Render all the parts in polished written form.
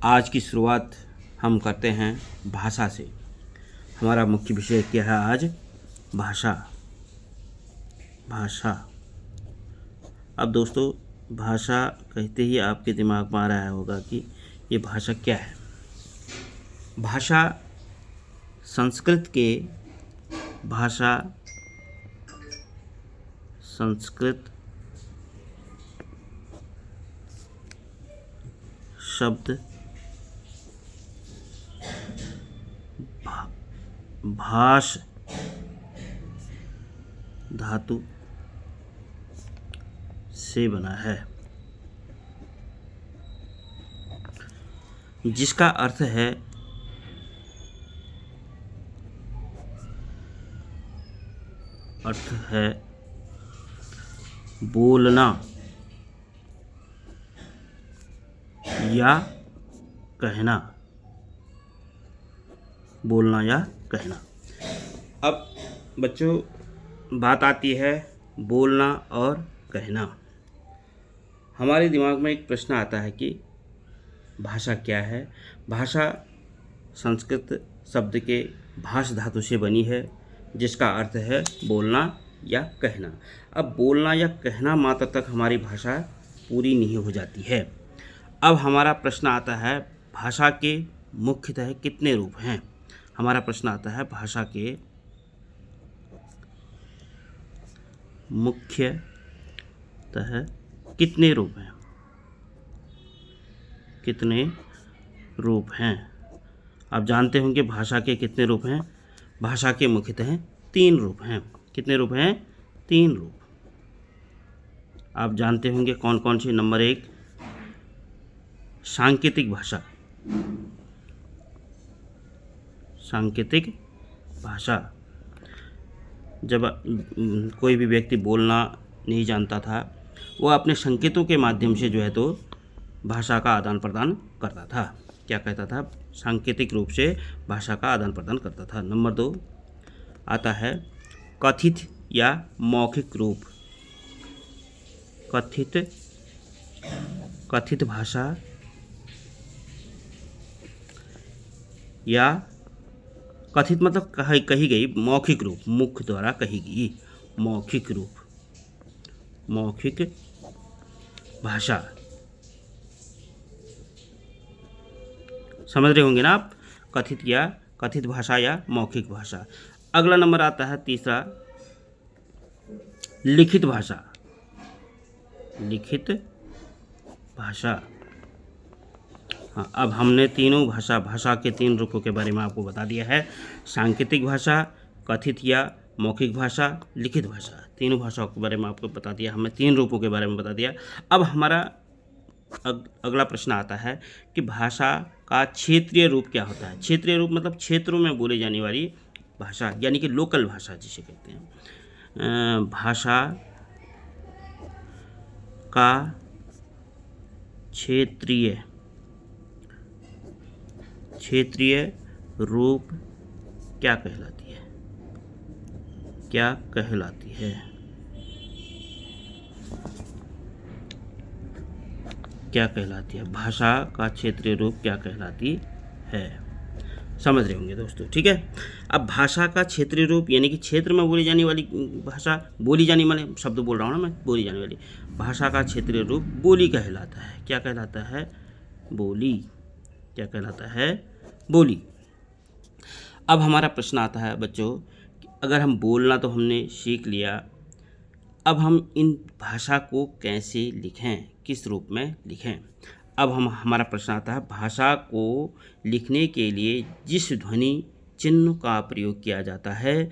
आज की शुरुआत हम करते हैं भाषा से। हमारा मुख्य विषय क्या है आज? भाषा। भाषा। अब दोस्तों, भाषा कहते ही आपके दिमाग में आ रहा होगा कि ये भाषा क्या है। भाषा संस्कृत के भाषा संस्कृत शब्द भाष धातु से बना है, जिसका अर्थ है बोलना या कहना। बोलना या कहना। अब बच्चों, बात आती है बोलना और कहना। हमारे दिमाग में एक प्रश्न आता है कि भाषा क्या है। भाषा संस्कृत शब्द के भाष धातु से बनी है, जिसका अर्थ है बोलना या कहना। अब बोलना या कहना मात्र तक हमारी भाषा पूरी नहीं हो जाती है। अब हमारा प्रश्न आता है, भाषा के मुख्यतः कितने रूप हैं? हमारा प्रश्न आता है, भाषा के मुख्यतः कितने रूप हैं? कितने रूप हैं? आप जानते होंगे भाषा के कितने रूप हैं। भाषा के मुख्यतः 3 रूप हैं। कितने रूप हैं? 3 रूप। आप जानते होंगे कौन कौन सी। नंबर 1, सांकेतिक भाषा। सांकेतिक भाषा। जब कोई भी व्यक्ति बोलना नहीं जानता था, वह अपने संकेतों के माध्यम से जो है तो भाषा का आदान प्रदान करता था। क्या कहता था? सांकेतिक रूप से भाषा का आदान प्रदान करता था। नंबर 2 आता है कथित या मौखिक रूप। कथित भाषा या कथित मतलब कही गई, मौखिक रूप, मुख द्वारा कही गई मौखिक रूप, मौखिक भाषा। समझ रहे होंगे ना आप? कथित भाषा या मौखिक भाषा। अगला नंबर आता है तीसरा, लिखित भाषा। लिखित भाषा। हाँ, अब हमने तीनों भाषा के 3 रूपों के बारे में आपको बता दिया है। सांकेतिक भाषा, कथित या मौखिक भाषा, लिखित भाषा। तीनों भाषाओं के बारे में आपको बता दिया, हमें 3 रूपों के बारे में बता दिया। अब हमारा अगला प्रश्न आता है कि भाषा का क्षेत्रीय रूप क्या होता है। क्षेत्रीय रूप मतलब क्षेत्रों में बोली जाने वाली भाषा, यानी कि लोकल भाषा जिसे कहते हैं। भाषा का क्षेत्रीय रूप क्या कहलाती है? क्या कहलाती है? क्या कहलाती है? भाषा का क्षेत्रीय रूप क्या कहलाती है? समझ रहे होंगे दोस्तों, ठीक है। अब भाषा का क्षेत्रीय रूप यानी कि क्षेत्र में बोली जाने वाली भाषा, बोली जाने वाले शब्द बोल रहा हूँ ना मैं, बोली जाने वाली भाषा का क्षेत्रीय रूप बोली कहलाता है। क्या कहलाता है? बोली। क्या कहलाता है? बोली। अब हमारा प्रश्न आता है बच्चों, अगर हम बोलना तो हमने सीख लिया, अब हम इन भाषा को कैसे लिखें, किस रूप में लिखें? अब हमारा प्रश्न आता है, भाषा को लिखने के लिए जिस ध्वनि चिन्ह का प्रयोग किया जाता है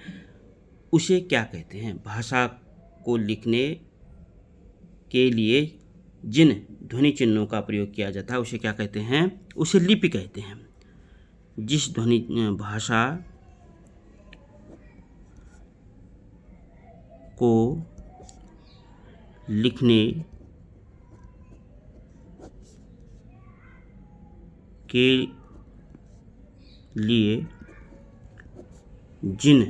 उसे क्या कहते हैं? भाषा को लिखने के लिए जिन ध्वनि चिन्हों का प्रयोग किया जाता है उसे क्या कहते हैं? उसे लिपि कहते हैं। जिस ध्वनि भाषा को लिखने के लिए जिन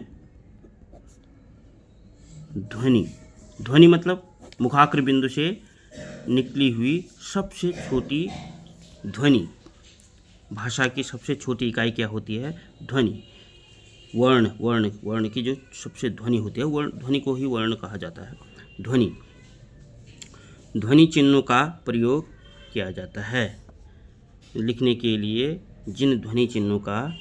ध्वनि मतलब मुखाग्र बिंदु से निकली हुई सबसे छोटी ध्वनि भाषा की सबसे छोटी इकाई क्या होती है? ध्वनि। वर्ण वर्ण वर्ण की जो सबसे ध्वनि होती है, वर्ण, ध्वनि को ही वर्ण कहा जाता है। ध्वनि। ध्वनि चिन्हों का प्रयोग किया जाता है लिखने के लिए। जिन ध्वनि चिन्हों का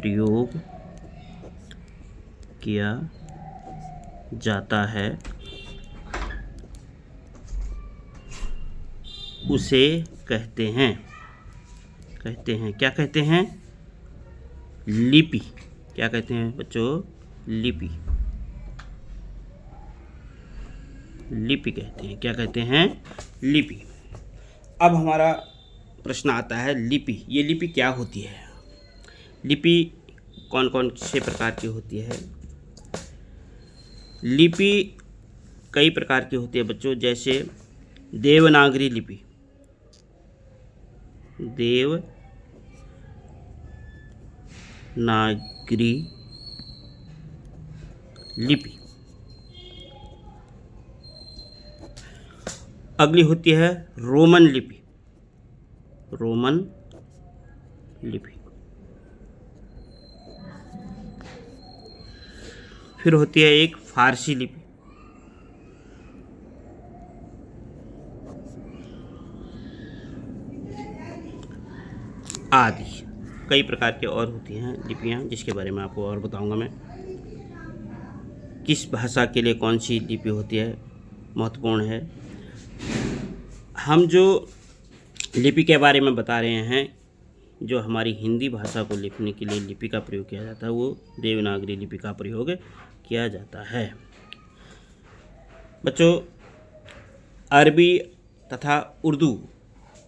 प्रयोग किया जाता है उसे कहते हैं क्या कहते हैं? लिपि। क्या कहते हैं बच्चों? लिपि। लिपि कहते हैं। क्या कहते हैं? लिपि। अब हमारा प्रश्न आता है लिपि। ये लिपि क्या होती है? लिपि कौन कौन से प्रकार की होती है? लिपि कई प्रकार की होती है बच्चों, जैसे देवनागरी लिपि। देवनागरी लिपि। अगली होती है रोमन लिपि। फिर होती है एक फारसी लिपि। आदि कई प्रकार के और होती हैं लिपियाँ, जिसके बारे में आपको और बताऊंगा मैं। किस भाषा के लिए कौन सी लिपि होती है, महत्वपूर्ण है। हम जो लिपि के बारे में बता रहे हैं, जो हमारी हिंदी भाषा को लिखने के लिए लिपि का प्रयोग किया जाता है, वो देवनागरी लिपि का प्रयोग किया जाता है। बच्चों, अरबी तथा उर्दू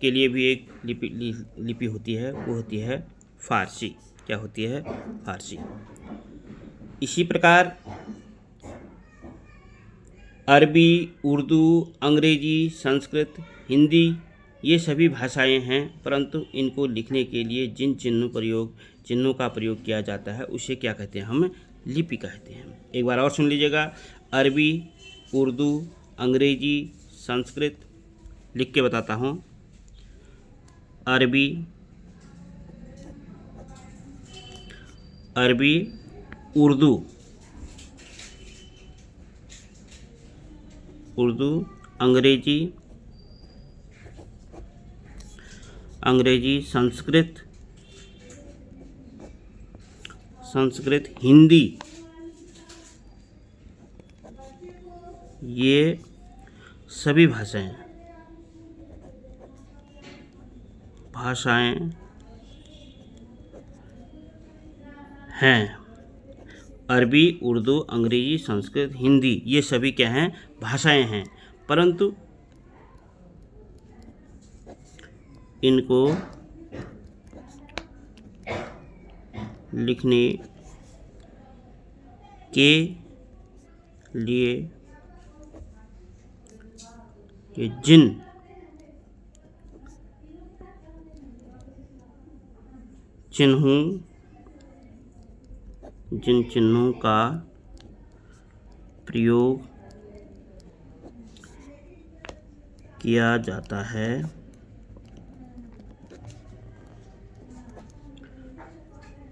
के लिए भी एक लिपि होती है, वो होती है फारसी। क्या होती है? फारसी। इसी प्रकार अरबी, उर्दू, अंग्रेजी, संस्कृत, हिंदी, ये सभी भाषाएं हैं, परंतु इनको लिखने के लिए जिन चिन्हों का प्रयोग किया जाता है, उसे क्या कहते हैं? हम लिपि कहते हैं। एक बार और सुन लीजिएगा। अरबी, उर्दू, अंग्रेजी, संस्कृत। लिख के बताता हूँ। अरबी, उर्दू, अंग्रेजी, संस्कृत, हिंदी, ये सभी भाषाएं हैं। अरबी, उर्दू, अंग्रेजी, संस्कृत, हिंदी, ये सभी क्या हैं? भाषाएं हैं, परंतु इनको लिखने के लिए जिन चिन्हों का प्रयोग किया जाता है,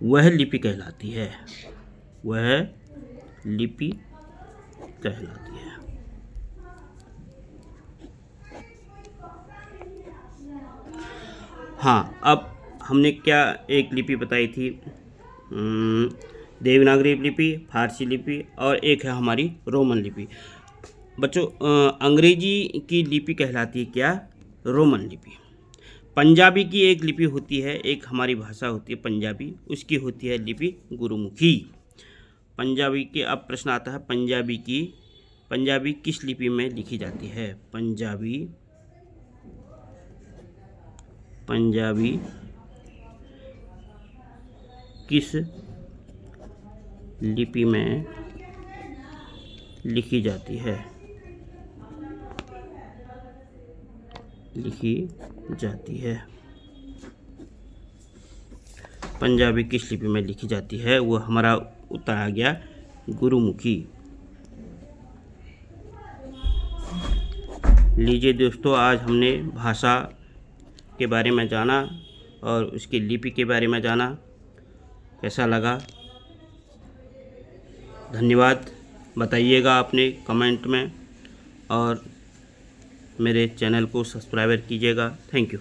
वह लिपि कहलाती है। हाँ, अब हमने क्या एक लिपि बताई थी? देवनागरी लिपि, फारसी लिपि, और एक है हमारी रोमन लिपि। बच्चों, अंग्रेजी की लिपि कहलाती है क्या? रोमन लिपि। पंजाबी की एक लिपि होती है, एक हमारी भाषा होती है पंजाबी, उसकी होती है लिपि गुरुमुखी। पंजाबी के अब प्रश्न आता है, पंजाबी किस लिपि में लिखी जाती है? पंजाबी किस लिपि में लिखी जाती है? पंजाबी किस लिपि में लिखी जाती है? वो हमारा उत्तर आ गया गुरुमुखी। लीजिए दोस्तों, आज हमने भाषा के बारे में जाना और उसकी लिपि के बारे में जाना। कैसा लगा? धन्यवाद बताइएगा अपने कमेंट में और मेरे चैनल को सब्सक्राइब कीजिएगा। Thank you.